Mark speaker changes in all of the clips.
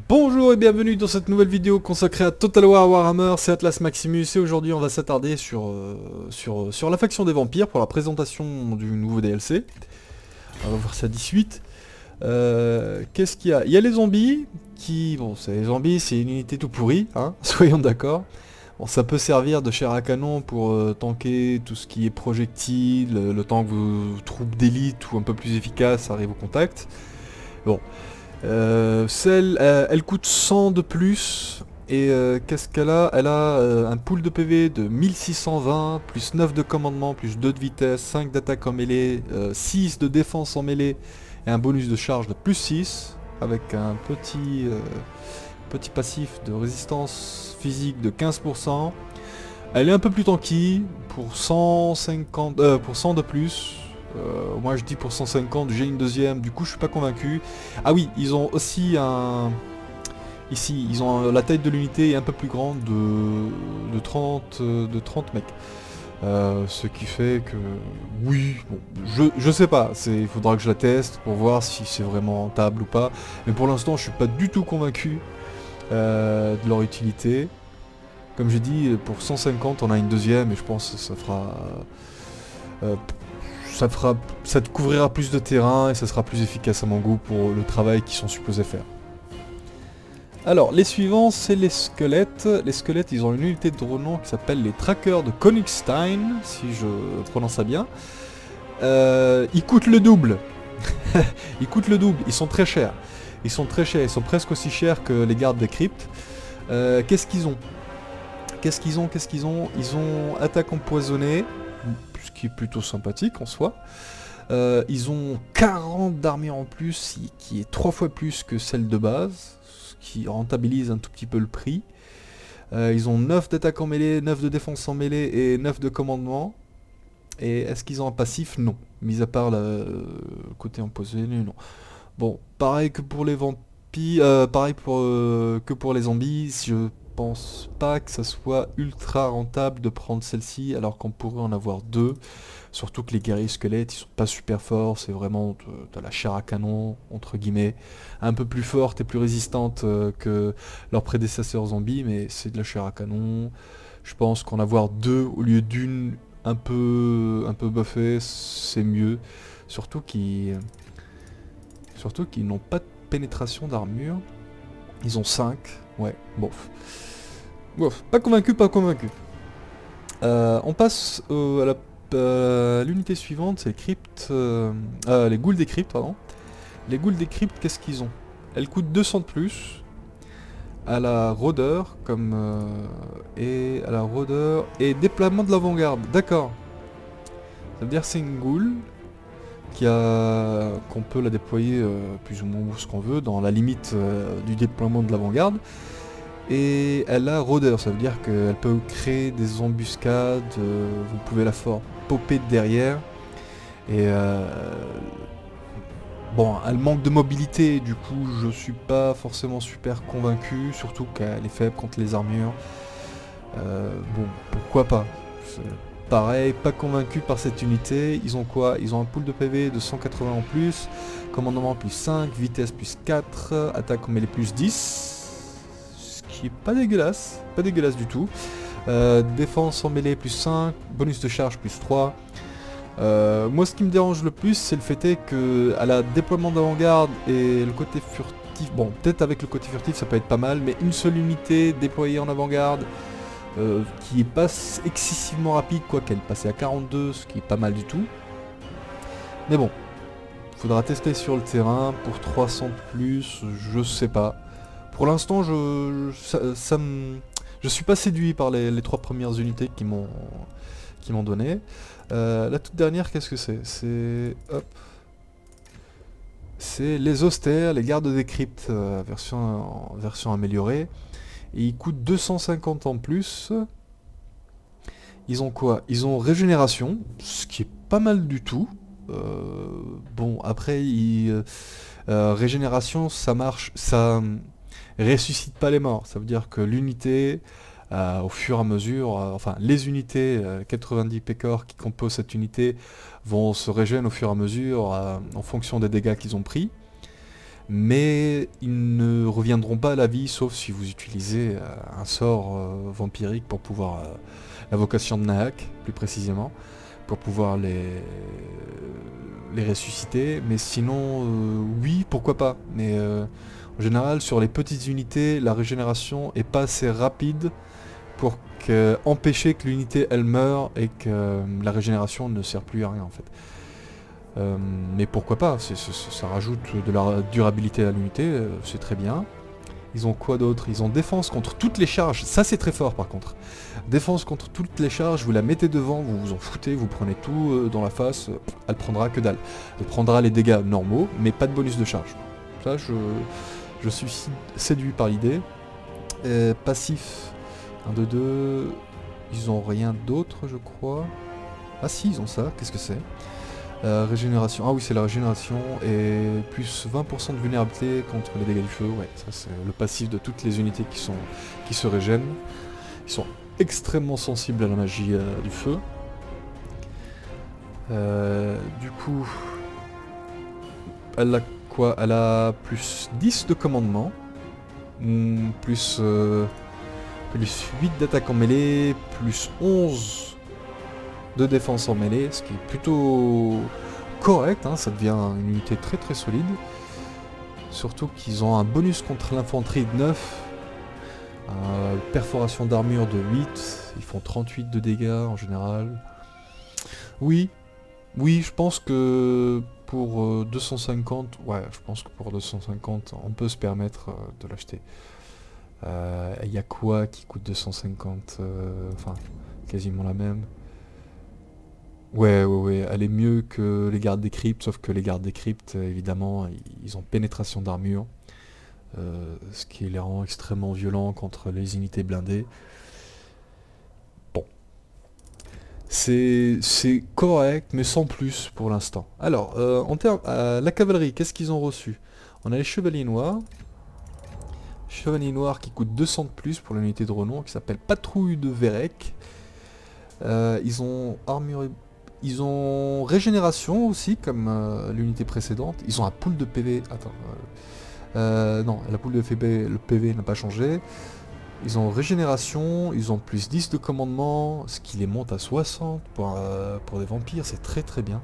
Speaker 1: Bonjour et bienvenue dans cette nouvelle vidéo consacrée à Total War Warhammer, c'est Atlas Maximus et aujourd'hui on va s'attarder sur la faction des vampires pour la présentation du nouveau DLC. On va voir ça 18. Qu'est-ce qu'il y a? Il y a les zombies qui... Bon, les zombies c'est une unité tout pourrie, hein, soyons d'accord. Bon, ça peut servir de chair à canon pour tanker tout ce qui est projectiles, le temps que vos troupes d'élite ou un peu plus efficaces arrivent au contact. Bon. Elle coûte 100 de plus et qu'est-ce qu'elle a? Elle a un pool de PV de 1620, plus 9 de commandement, plus 2 de vitesse, 5 d'attaque en mêlée, 6 de défense en mêlée et un bonus de charge de plus 6 avec un petit passif de résistance physique de 15%. Elle est un peu plus tanky pour 150, pour 100 de plus. Moi je dis pour 150, j'ai une deuxième, du coup je suis pas convaincu. Ah oui, ils ont aussi un... Ici, ils ont la taille de l'unité est un peu plus grande de 30 mecs. Ce qui fait que... Oui, bon, je sais pas, il faudra que je la teste pour voir si c'est vraiment rentable ou pas. Mais pour l'instant je suis pas du tout convaincu de leur utilité. Comme j'ai dit, pour 150 on a une deuxième et je pense que ça fera... ça te couvrira plus de terrain et ça sera plus efficace à mon goût pour le travail qu'ils sont supposés faire. Alors, les suivants, c'est les squelettes. Les squelettes, ils ont une unité de renom qui s'appelle les trackers de Königstein, si je prononce ça bien. Ils coûtent le double. Ils coûtent le double, ils sont très chers. Ils sont presque aussi chers que les gardes des cryptes. Qu'est-ce qu'ils ont? Ils ont attaque empoisonnée, ce qui est plutôt sympathique en soi. Ils ont 40 d'armure en plus, qui est 3 fois plus que celle de base, ce qui rentabilise un tout petit peu le prix. Ils ont 9 d'attaque en mêlée, 9 de défense en mêlée et 9 de commandement. Et est-ce qu'ils ont un passif? Non. Mis à part le côté empoisonné, non. Bon, pareil que pour les vampires, que pour les zombies, je pense pas que ça soit ultra rentable de prendre celle-ci alors qu'on pourrait en avoir deux. Surtout que les guerriers squelettes, ils sont pas super forts, c'est vraiment de la chair à canon, entre guillemets. Un peu plus forte et plus résistante que leurs prédécesseurs zombies, mais c'est de la chair à canon. Je pense qu'en avoir deux au lieu d'une un peu buffée, c'est mieux. Surtout qu'ils n'ont pas de pénétration d'armure. Ils ont 5, ouais, bof. Bof, pas convaincu. On passe à l'unité suivante, c'est les cryptes, les ghouls des cryptes, pardon. Les ghouls des cryptes, qu'est-ce qu'ils ont? Elles coûtent 200 de plus. À la rôdeur, et à la rôdeur, et déploiement de l'avant-garde, d'accord. Ça veut dire c'est une ghoul qu'on peut la déployer plus ou moins ce qu'on veut, dans la limite du déploiement de l'avant-garde. Et elle a rôdeur, ça veut dire qu'elle peut créer des embuscades, vous pouvez la faire popper de derrière. Et bon, elle manque de mobilité, du coup je suis pas forcément super convaincu, surtout qu'elle est faible contre les armures. Bon, pourquoi pas. Pareil, pas convaincu par cette unité. Ils ont quoi? Ils ont un pool de PV de 180 en plus, commandement plus 5, vitesse plus 4, attaque en mêlée plus 10, ce qui est pas dégueulasse du tout. Défense en mêlée plus 5, bonus de charge plus 3. Moi ce qui me dérange le plus, c'est le fait qu'à la déploiement d'avant-garde et le côté furtif, bon peut-être avec le côté furtif ça peut être pas mal, mais une seule unité déployée en avant-garde, qui est pas excessivement rapide, quoi qu'elle passait à 42, ce qui est pas mal du tout. Mais bon, faudra tester sur le terrain pour 300 de plus, je sais pas. Pour l'instant, je suis pas séduit par les 3 premières unités qui m'ont donné. La toute dernière, qu'est-ce que c'est? C'est les austères, les gardes des cryptes, version améliorée. Et ils coûtent 250 en plus. Ils ont quoi? Ils ont régénération, ce qui est pas mal du tout. Bon, après, régénération, ça marche, ça ressuscite pas les morts. Ça veut dire que l'unité, au fur et à mesure, enfin les unités 90 pécores qui composent cette unité vont se régénérer au fur et à mesure en fonction des dégâts qu'ils ont pris. mais ils ne reviendront pas à la vie sauf si vous utilisez un sort vampirique pour pouvoir... l'invocation de Nahak, plus précisément, pour pouvoir les ressusciter, mais sinon, oui, pourquoi pas, mais en général, sur les petites unités, la régénération est pas assez rapide pour empêcher que l'unité elle meure et que la régénération ne sert plus à rien en fait. Mais pourquoi pas, ça rajoute de la durabilité à l'unité, c'est très bien. Ils ont quoi d'autre? Ils ont défense contre toutes les charges, ça c'est très fort par contre. Défense contre toutes les charges, vous la mettez devant, vous vous en foutez, vous prenez tout dans la face, elle prendra que dalle. Elle prendra les dégâts normaux, mais pas de bonus de charge. Ça, je suis séduit par l'idée. Passif, 1, 2, 2, ils ont rien d'autre je crois. Ah si, ils ont ça, qu'est-ce que c'est? Régénération, ah oui c'est la régénération et plus 20% de vulnérabilité contre les dégâts du feu, ouais, ça c'est le passif de toutes les unités qui se régènent. Ils sont extrêmement sensibles à la magie du feu. Du coup, elle a quoi? Elle a plus 10 de commandement, plus 8 d'attaque en mêlée, plus 11 de défense en mêlée, ce qui est plutôt correct, hein, ça devient une unité très très solide. Surtout qu'ils ont un bonus contre l'infanterie de 9, perforation d'armure de 8, ils font 38 de dégâts en général. Oui, je pense que pour 250, ouais, je pense que pour 250, on peut se permettre de l'acheter. Il y a quoi qui coûte 250, enfin, quasiment la même. Ouais, elle est mieux que les gardes des cryptes, sauf que les gardes des cryptes, évidemment, ils ont pénétration d'armure, ce qui les rend extrêmement violents contre les unités blindées. Bon. C'est correct, mais sans plus pour l'instant. Alors, en termes, la cavalerie, qu'est-ce qu'ils ont reçu? On a les chevaliers noirs. Chevaliers noirs qui coûtent 200 de plus pour l'unité de renom, qui s'appelle Patrouille de Vérec. Ils ont armure... Ils ont régénération aussi, comme l'unité précédente. Ils ont un pool de PV... Attends. Non, la pool de PV, le PV n'a pas changé. Ils ont régénération, ils ont plus 10 de commandement, ce qui les monte à 60 pour des vampires, c'est très très bien.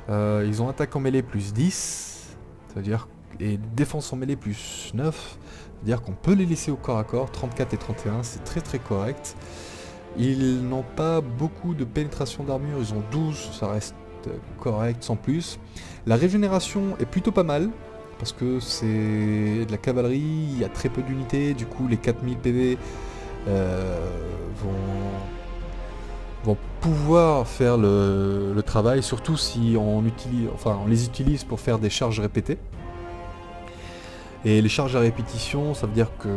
Speaker 1: Ils ont attaque en mêlée plus 10, c'est-à-dire... Et défense en mêlée plus 9, c'est-à-dire qu'on peut les laisser au corps à corps, 34 et 31, c'est très très correct. Ils n'ont pas beaucoup de pénétration d'armure, ils ont 12, ça reste correct sans plus. La régénération est plutôt pas mal, parce que c'est de la cavalerie, il y a très peu d'unités, du coup les 4000 PV vont pouvoir faire le travail, surtout si on les utilise pour faire des charges répétées. Et les charges à répétition, ça veut dire que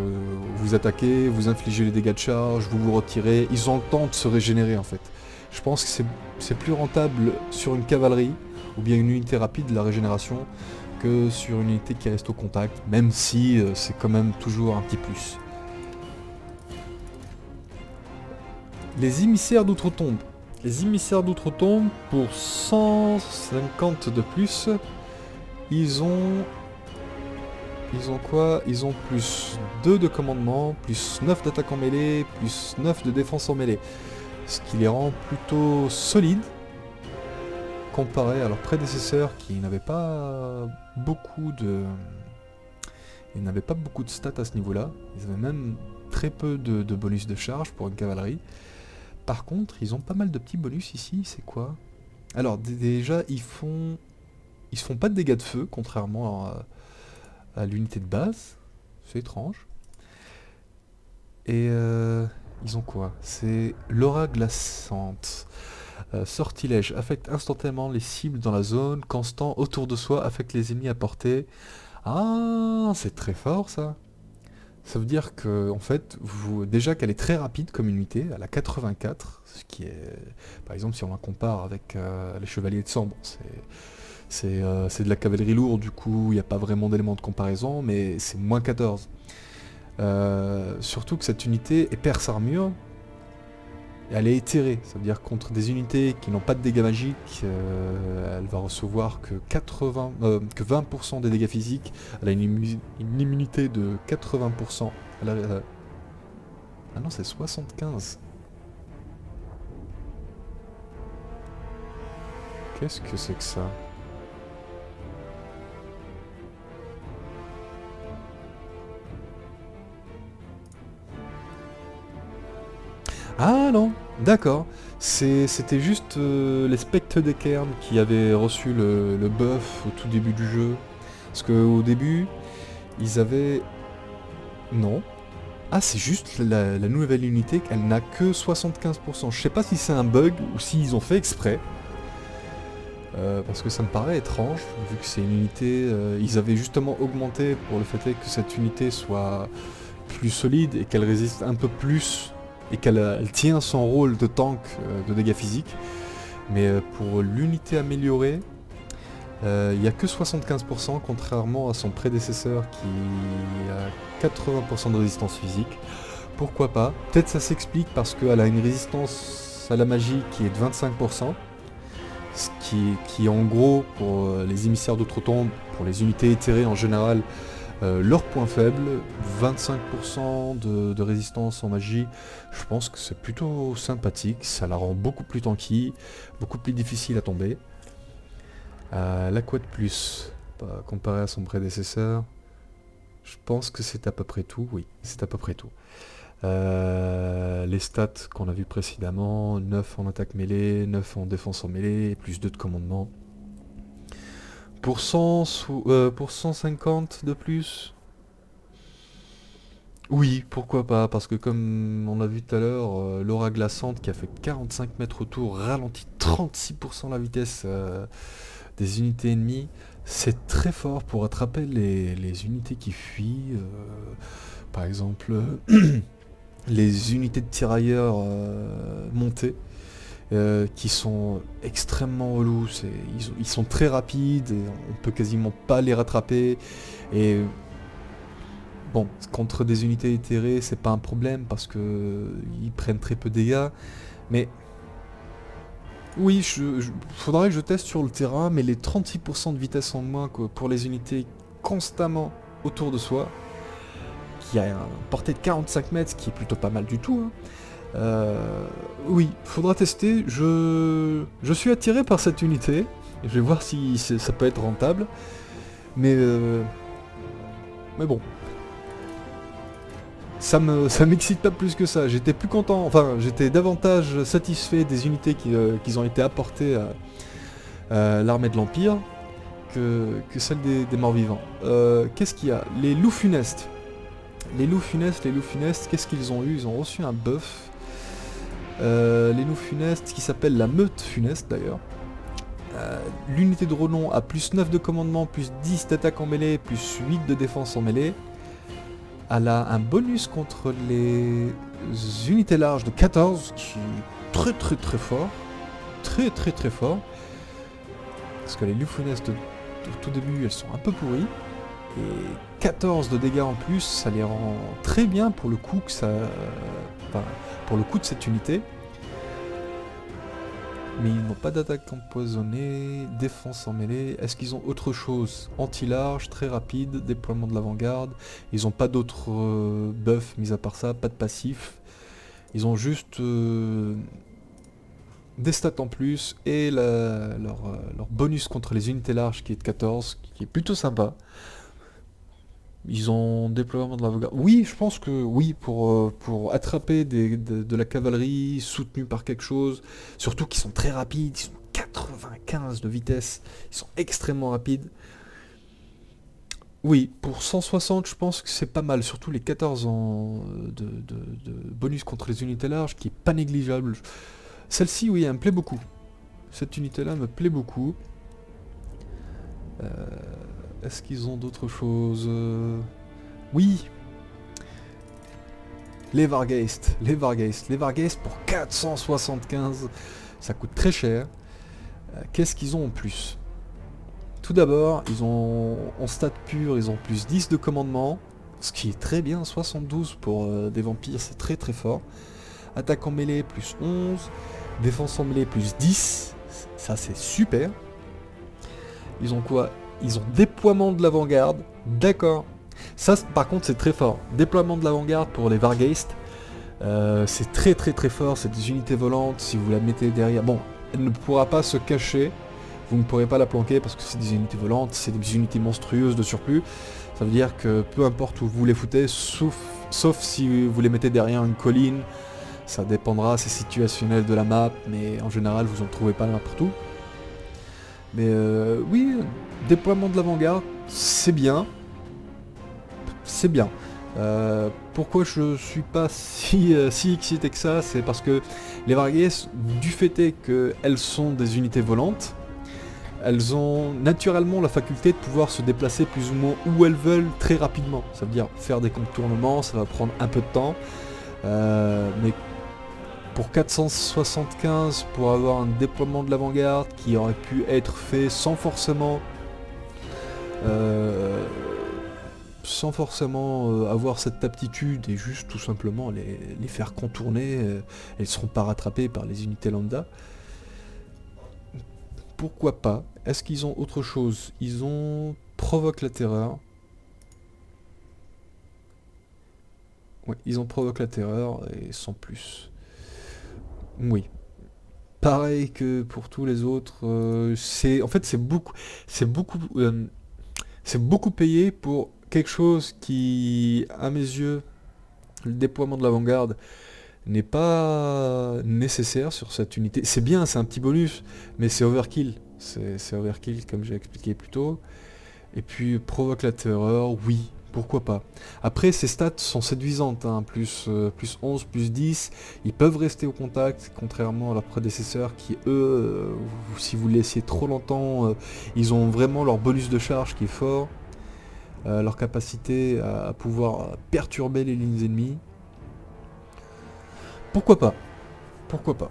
Speaker 1: vous attaquez, vous infligez les dégâts de charge, vous vous retirez, ils ont le temps de se régénérer en fait. Je pense que c'est plus rentable sur une cavalerie, ou bien une unité rapide, la régénération, que sur une unité qui reste au contact, même si c'est quand même toujours un petit plus. Les émissaires d'outre-tombe. Les émissaires d'outre-tombe, pour 150 de plus, ils ont quoi? Ils ont plus 2 de commandement, plus 9 d'attaque en mêlée, plus 9 de défense en mêlée. Ce qui les rend plutôt solides, comparé à leurs prédécesseurs qui n'avaient pas beaucoup de... Ils n'avaient pas beaucoup de stats à ce niveau-là. Ils avaient même très peu de bonus de charge pour une cavalerie. Par contre, ils ont pas mal de petits bonus ici, c'est quoi? Alors déjà, ils se font pas de dégâts de feu, contrairement à l'unité de base, c'est étrange. Et ils ont quoi? C'est l'aura glaçante. Sortilège, affecte instantanément les cibles dans la zone, constant autour de soi, affecte les ennemis à portée. Ah, c'est très fort ça. Ça veut dire que, en fait, déjà qu'elle est très rapide comme unité, elle a 84, ce qui est, par exemple, si on la compare avec les chevaliers de sang, bon, c'est de la cavalerie lourde, du coup il n'y a pas vraiment d'élément de comparaison, mais c'est moins 14. Surtout que cette unité est perce armure, elle est éthérée, ça veut dire contre des unités qui n'ont pas de dégâts magiques, elle va recevoir que 20% des dégâts physiques, elle a une immunité de 80%. Ah non, c'est 75. Qu'est-ce que c'est que ça? Ah non, d'accord. C'était juste les Spectres des Cairns qui avaient reçu le buff au tout début du jeu. Parce qu'au début, ils avaient... Non. Ah, c'est juste la nouvelle unité, elle n'a que 75%. Je sais pas si c'est un bug ou s'ils ont fait exprès. Parce que ça me paraît étrange, vu que c'est une unité... ils avaient justement augmenté pour le fait que cette unité soit plus solide et qu'elle résiste un peu plus et qu'elle tient son rôle de tank de dégâts physiques. Mais pour l'unité améliorée, il n'y a que 75%, contrairement à son prédécesseur qui a 80% de résistance physique. Pourquoi pas? Peut-être ça s'explique parce qu'elle a une résistance à la magie qui est de 25%, ce qui en gros, pour les émissaires d'outre-tombe, pour les unités éthérées en général, leur point faible, 25% de résistance en magie, je pense que c'est plutôt sympathique, ça la rend beaucoup plus tanky, beaucoup plus difficile à tomber. La quoi de plus, comparé à son prédécesseur, je pense que c'est à peu près tout, oui, c'est à peu près tout. Les stats qu'on a vu précédemment, 9 en attaque mêlée, 9 en défense en mêlée, plus 2 de commandement. Pour 150 de plus, oui, pourquoi pas, parce que comme on a vu tout à l'heure, l'aura glaçante qui a fait 45 mètres autour ralentit 36% la vitesse des unités ennemies. C'est très fort pour attraper les unités qui fuient, par exemple les unités de tirailleurs montées. Qui sont extrêmement relous, ils sont très rapides, et on peut quasiment pas les rattraper, et bon, contre des unités éthérées c'est pas un problème parce que ils prennent très peu de dégâts, mais oui, faudrait que je teste sur le terrain, mais les 36% de vitesse en moins que pour les unités constamment autour de soi, qui a une portée de 45 mètres, ce qui est plutôt pas mal du tout, hein. Oui, faudra tester. Je suis attiré par cette unité. Je vais voir si ça peut être rentable. Mais bon. Ça m'excite pas plus que ça. J'étais plus content, enfin j'étais davantage satisfait des unités qui ont été apportées à l'armée de l'Empire que celles des morts-vivants. Qu'est-ce qu'il y a? Les loups funestes. Les loups funestes, qu'est-ce qu'ils ont eu? Ils ont reçu un buff. Les loups funestes qui s'appelle la meute funeste d'ailleurs. L'unité de renom a plus 9 de commandement, plus 10 d'attaque en mêlée, plus 8 de défense en mêlée. Elle a un bonus contre les unités larges de 14 qui est très très très fort. Très très très fort. Parce que les loups funestes au tout début elles sont un peu pourries. Et 14 de dégâts en plus, ça les rend très bien pour le coup que ça... Enfin, pour le coup de cette unité. Mais ils n'ont pas d'attaque empoisonnée, défense en mêlée. Est-ce qu'ils ont autre chose? Anti-large, très rapide, déploiement de l'avant-garde. Ils n'ont pas d'autres buffs mis à part ça, pas de passif. Ils ont juste des stats en plus et leur bonus contre les unités larges qui est de 14, qui est plutôt sympa. Ils ont déploiement de l'avant-garde. Oui, je pense que oui, pour attraper de la cavalerie soutenue par quelque chose, surtout qu'ils sont très rapides, ils sont 95 de vitesse, ils sont extrêmement rapides. Oui, pour 160, je pense que c'est pas mal, surtout les 14 de bonus contre les unités larges, qui est pas négligeable. Celle-ci, oui, elle me plaît beaucoup. Cette unité-là me plaît beaucoup. Est-ce qu'ils ont d'autres choses? Oui. Les Vargeist pour 475. Ça coûte très cher. Qu'est-ce qu'ils ont en plus? Tout d'abord, ils ont en stat pur, ils ont plus 10 de commandement. Ce qui est très bien, 72 pour des vampires, c'est très très fort. attaque en mêlée plus 11, défense en mêlée plus 10, ça c'est super. Ils ont quoi? Ils ont déploiement de l'avant-garde, d'accord. Ça par contre c'est très fort. Déploiement de l'avant-garde pour les Vargeist, c'est très très très fort, c'est des unités volantes, si vous la mettez derrière, bon, elle ne pourra pas se cacher, vous ne pourrez pas la planquer parce que c'est des unités volantes, c'est des unités monstrueuses de surplus, ça veut dire que peu importe où vous les foutez, sauf si vous les mettez derrière une colline, ça dépendra, c'est situationnel de la map, mais en général vous en trouvez pas n'importe où. Mais oui, déploiement de l'avant-garde, c'est bien. C'est bien. Pourquoi je suis pas si excité que ça, c'est parce que les Varghese, du fait est qu'elles sont des unités volantes, elles ont naturellement la faculté de pouvoir se déplacer plus ou moins où elles veulent très rapidement. Ça veut dire faire des contournements, ça va prendre un peu de temps. Mais pour 475, pour avoir un déploiement de l'avant-garde qui aurait pu être fait sans forcément avoir cette aptitude et juste tout simplement les faire contourner, elles ne seront pas rattrapées par les unités lambda. Pourquoi pas? Est-ce qu'ils ont autre chose? Ils ont provoque la terreur. Ouais, ils ont provoque la terreur et sans plus. Oui. Pareil que pour tous les autres, c'est beaucoup payé pour quelque chose qui, à mes yeux, le déploiement de l'avant-garde n'est pas nécessaire sur cette unité. C'est bien, c'est un petit bonus, mais c'est overkill. C'est overkill comme j'ai expliqué plus tôt. Et puis provoque la terreur, oui, pourquoi pas. Après, ces stats sont séduisantes, hein, plus 11, plus 10, ils peuvent rester au contact, contrairement à leurs prédécesseurs qui, eux, si vous les laissiez trop longtemps, ils ont vraiment leur bonus de charge qui est fort, leur capacité à pouvoir perturber les lignes ennemies. Pourquoi pas? Pourquoi pas?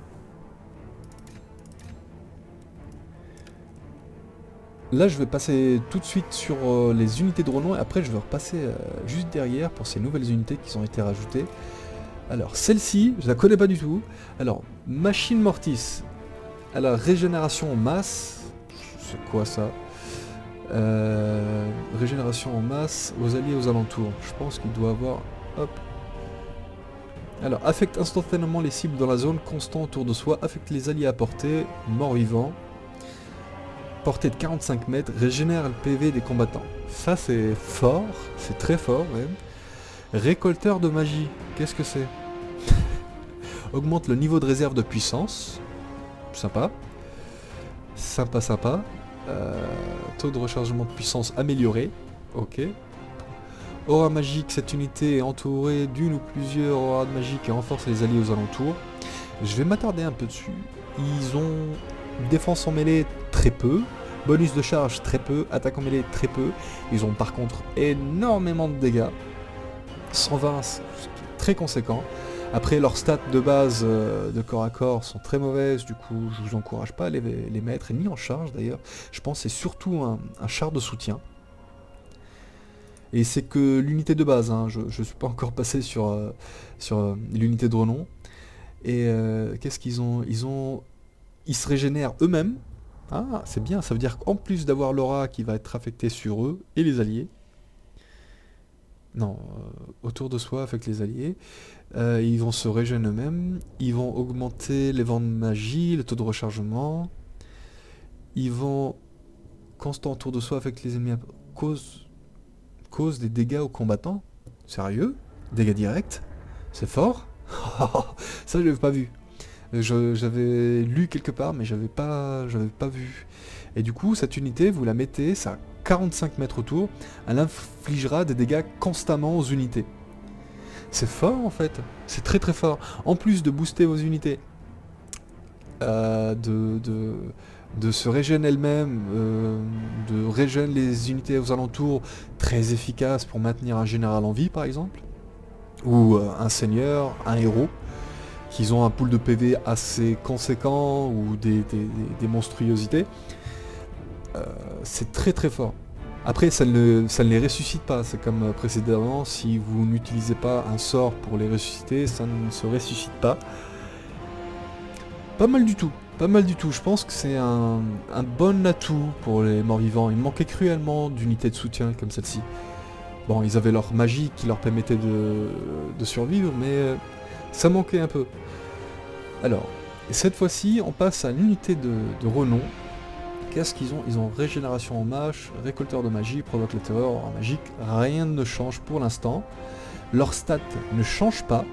Speaker 1: Là, je vais passer tout de suite sur les unités de renom et après je vais repasser juste derrière pour ces nouvelles unités qui ont été rajoutées. Alors, celle-ci, je la connais pas du tout. Alors, Machine Mortis. Alors, régénération en masse. C'est quoi ça? Régénération en masse aux alliés aux alentours. Je pense qu'il doit avoir... Hop. Alors, affecte instantanément les cibles dans la zone, constant autour de soi, affecte les alliés à portée, mort-vivant. Portée de 45 mètres, régénère le PV des combattants. Ça c'est fort, c'est très fort même. Récolteur de magie, qu'est-ce que c'est? Augmente le niveau de réserve de puissance. Sympa. Sympa, sympa. Taux de rechargement de puissance amélioré. Ok. Aura magique, cette unité est entourée d'une ou plusieurs auras de magie qui renforcent les alliés aux alentours. Je vais m'attarder un peu dessus. Ils ont défense en mêlée très peu, bonus de charge très peu, attaque en mêlée très peu. Ils ont par contre énormément de dégâts. 120, c'est très conséquent. Après leurs stats de base de corps à corps sont très mauvaises, du coup je vous encourage pas à les mettre, ni en charge d'ailleurs. Je pense que c'est surtout un char de soutien. Et c'est que l'unité de base, hein. Je ne suis pas encore passé sur l'unité de renom. Et qu'est-ce qu'ils ont? Ils se régénèrent eux-mêmes. Ah, c'est bien, ça veut dire qu'en plus d'avoir l'aura qui va être affectée sur eux et les alliés, non, autour de soi avec les alliés, ils vont se régénérer eux-mêmes, ils vont augmenter les vents de magie, le taux de rechargement, ils vont constant autour de soi avec les ennemis cause des dégâts aux combattants. Sérieux? Dégâts directs? C'est fort? Ça je l'avais pas vu. J'avais lu quelque part mais j'avais pas vu. Et du coup cette unité vous la mettez, ça a 45 mètres autour, elle infligera des dégâts constamment aux unités. C'est fort en fait, c'est très très fort. En plus de booster vos unités, de se régénérer elles-mêmes, de régénérer les unités aux alentours, très efficace pour maintenir un général en vie par exemple, ou un seigneur, un héros, qui ont un pool de PV assez conséquent, ou des monstruosités. C'est très très fort. Après, ça ne les ressuscite pas. C'est comme précédemment, si vous n'utilisez pas un sort pour les ressusciter, ça ne se ressuscite pas. Pas mal du tout. Pas mal du tout. Je pense que c'est un bon atout pour les morts-vivants. Il manquait cruellement d'unités de soutien comme celle-ci. Bon, ils avaient leur magie qui leur permettait de survivre, mais ça manquait un peu. Alors, cette fois-ci, on passe à l'unité de renom. Qu'est-ce qu'ils ont? Ils ont régénération en mâche, récolteur de magie, provoque la terreur, aura magique. Rien ne change pour l'instant. Leurs stats ne changent pas.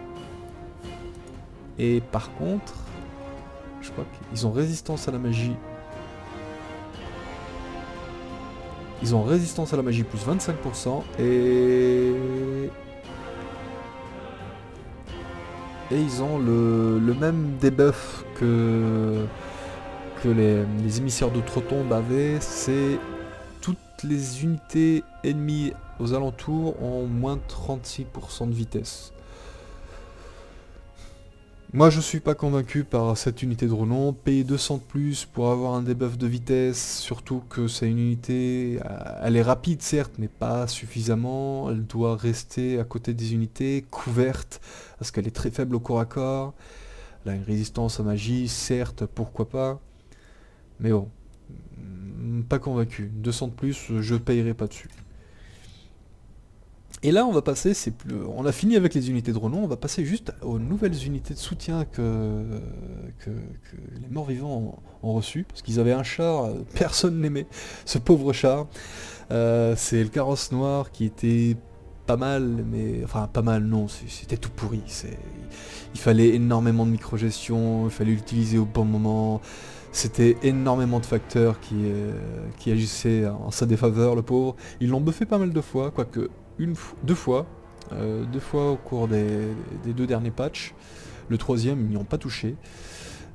Speaker 1: Et par contre, je crois qu'ils ont résistance à la magie. Ils ont résistance à la magie plus 25% et ils ont le même debuff que les émissaires d'outre-tombe avaient, c'est toutes les unités ennemies aux alentours ont moins 36% de vitesse. Moi je suis pas convaincu par cette unité de renom, payer 200 de plus pour avoir un debuff de vitesse, surtout que c'est une unité, elle est rapide certes, mais pas suffisamment, elle doit rester à côté des unités, couverte, parce qu'elle est très faible au corps à corps, elle a une résistance à magie, certes, pourquoi pas, mais bon, pas convaincu, 200 de plus, je payerai pas dessus. Et là on va passer, on a fini avec les unités de renom, on va passer juste aux nouvelles unités de soutien que les morts-vivants ont reçues, parce qu'ils avaient un char, personne n'aimait ce pauvre char. C'est le carrosse noir qui était pas mal, mais enfin pas mal non, c'était tout pourri. Il fallait énormément de micro-gestion, il fallait l'utiliser au bon moment, c'était énormément de facteurs qui agissaient en sa défaveur, le pauvre. Ils l'ont buffé pas mal de fois, quoique deux fois au cours des 2 derniers patchs. Le 3e, ils n'y ont pas touché.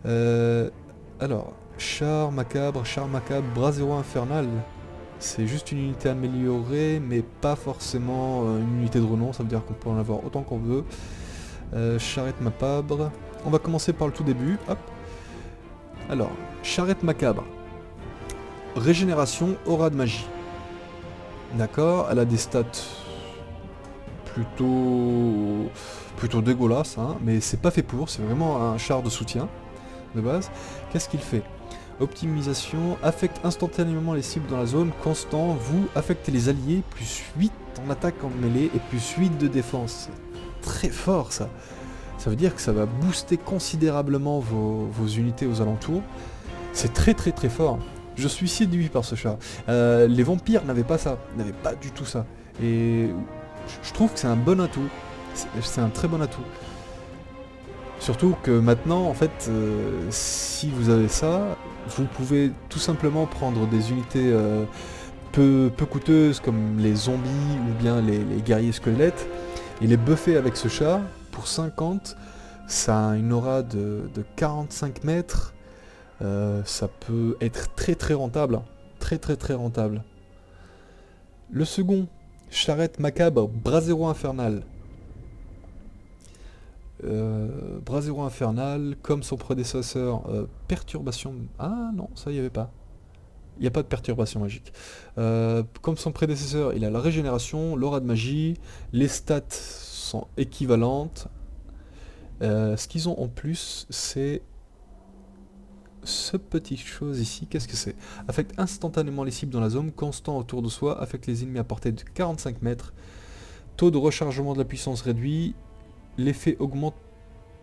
Speaker 1: Alors, char macabre, brasero infernal. C'est juste une unité améliorée, mais pas forcément une unité de renom, ça veut dire qu'on peut en avoir autant qu'on veut. Charrette macabre. On va commencer par le tout début. Hop. Alors, charrette macabre. Régénération, aura de magie. D'accord, elle a des stats plutôt dégueulasse, hein, mais c'est pas fait pour, c'est vraiment un char de soutien de base. Qu'est-ce qu'il fait? Optimisation, affecte instantanément les cibles dans la zone, constant, vous affectez les alliés, plus 8 en attaque en mêlée et plus 8 de défense. C'est très fort ça. Ça veut dire que ça va booster considérablement vos unités aux alentours. C'est très fort. Je suis séduit par ce char. Les vampires n'avaient pas ça, n'avaient pas du tout ça. Et je trouve que c'est un bon atout. C'est un très bon atout. Surtout que maintenant, en fait, si vous avez ça, vous pouvez tout simplement prendre des unités peu coûteuses comme les zombies ou bien les guerriers squelettes et les buffer avec ce char. Pour 50, ça a une aura de 45 mètres. Ça peut être très rentable. Très rentable. Le second, charrette macabre, brasero infernal. Brasero infernal, comme son prédécesseur, perturbation... Ah non, ça y avait pas. Il n'y a pas de perturbation magique. Comme son prédécesseur, il a la régénération, l'aura de magie, les stats sont équivalentes. Ce qu'ils ont en plus, c'est ce petit chose ici. Qu'est-ce que c'est? Affecte instantanément les cibles dans la zone, constant autour de soi, affecte les ennemis à portée de 45 mètres. Taux de rechargement de la puissance réduit. L'effet augmente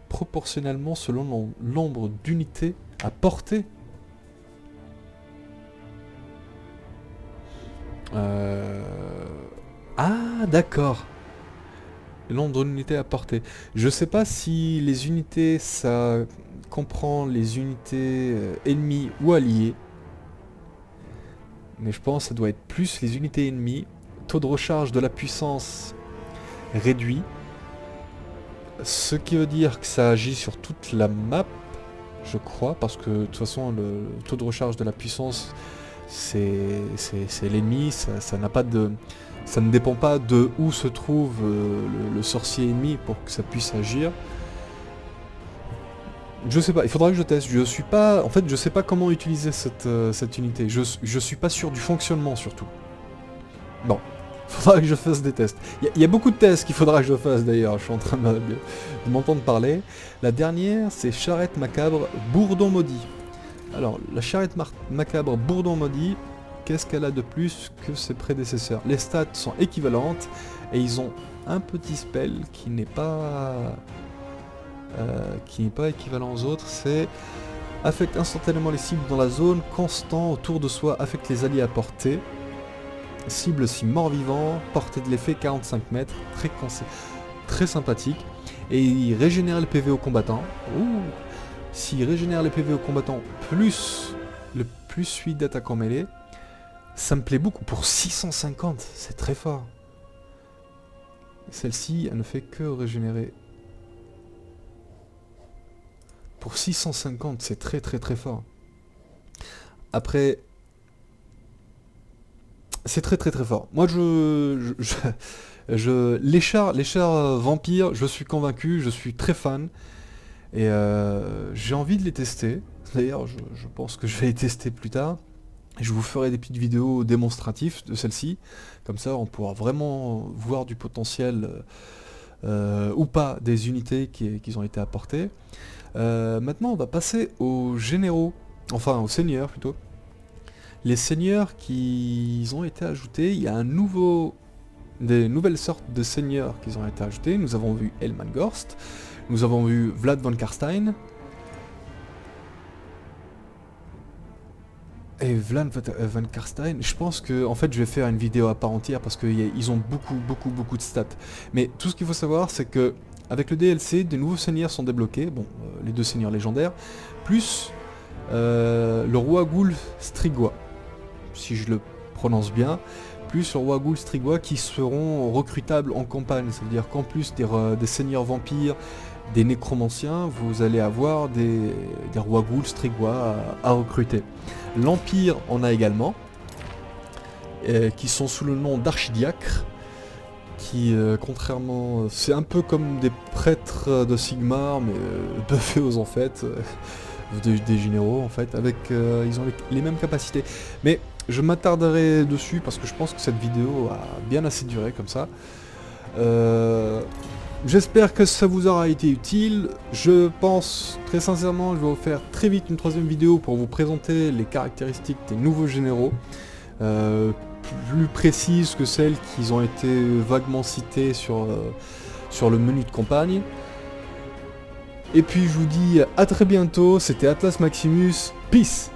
Speaker 1: proportionnellement selon le nombre d'unités à portée. Ah, d'accord. Le nombre d'unités à portée. Je sais pas si les unités, ça comprend les unités ennemies ou alliées. Mais je pense que ça doit être plus les unités ennemies. Taux de recharge de la puissance réduit. Ce qui veut dire que ça agit sur toute la map, je crois, parce que de toute façon le taux de recharge de la puissance c'est l'ennemi, ça n'a pas de. Ça ne dépend pas de où se trouve le sorcier ennemi pour que ça puisse agir. Je sais pas, il faudra que je teste. Je suis pas. En fait, je sais pas comment utiliser cette unité. Je suis pas sûr du fonctionnement surtout. Bon, faudra que je fasse des tests. Il y a beaucoup de tests qu'il faudra que je fasse d'ailleurs, je suis en train de m'entendre parler. La dernière, c'est Charrette Macabre Bourdon Maudit. Alors, la Charrette Macabre Bourdon Maudit, qu'est-ce qu'elle a de plus que ses prédécesseurs? Les stats sont équivalentes, et ils ont un petit spell qui n'est pas équivalent aux autres, c'est affecte instantanément les cibles dans la zone, constant autour de soi, affecte les alliés à portée, cible si mort-vivant, portée de l'effet 45 mètres, très sympathique, et il régénère le PV aux combattants. S'il régénère les PV aux combattants plus le plus 8 d'attaque en mêlée, ça me plaît beaucoup. Pour 650, c'est très fort. Celle-ci, elle ne fait que régénérer. Pour 650, c'est très fort. Après, c'est très fort. Moi, les chars vampires, je suis convaincu, je suis très fan. Et j'ai envie de les tester. D'ailleurs, je pense que je vais les tester plus tard. Je vous ferai des petites vidéos démonstratives de celle-ci. Comme ça, on pourra vraiment voir du potentiel ou pas des unités qui ont été apportées. Maintenant, on va passer aux généraux. Enfin, aux seigneurs plutôt. Les seigneurs qui ont été ajoutés. Il y a des nouvelles sortes de seigneurs qui ont été ajoutés. Nous avons vu Elmangorst. Nous avons vu Vlad von Karstein. Et Vlad von Karstein, je pense que en fait je vais faire une vidéo à part entière parce qu'ils ont beaucoup de stats. Mais tout ce qu'il faut savoir, c'est que avec le DLC, des nouveaux seigneurs sont débloqués, bon, les 2 seigneurs légendaires, plus le roi Ghoul Strigoi, si je le prononce bien, plus le roi Ghoul Strigoi qui seront recrutables en campagne. Ça veut dire qu'en plus des seigneurs vampires, des nécromanciens, vous allez avoir des rois Ghoul Strigoi à recruter. L'Empire en a également, qui sont sous le nom d'archidiacres, qui contrairement... c'est un peu comme des prêtres de Sigmar, mais buffés aux enfêtes, des généraux en fait, avec ils ont les mêmes capacités. Mais je m'attarderai dessus parce que je pense que cette vidéo a bien assez duré comme ça. J'espère que ça vous aura été utile. Je pense très sincèrement que je vais vous faire très vite une 3e vidéo pour vous présenter les caractéristiques des nouveaux généraux, plus précises que celles qui ont été vaguement citées sur le menu de campagne. Et puis je vous dis à très bientôt, c'était Atlas Maximus, peace!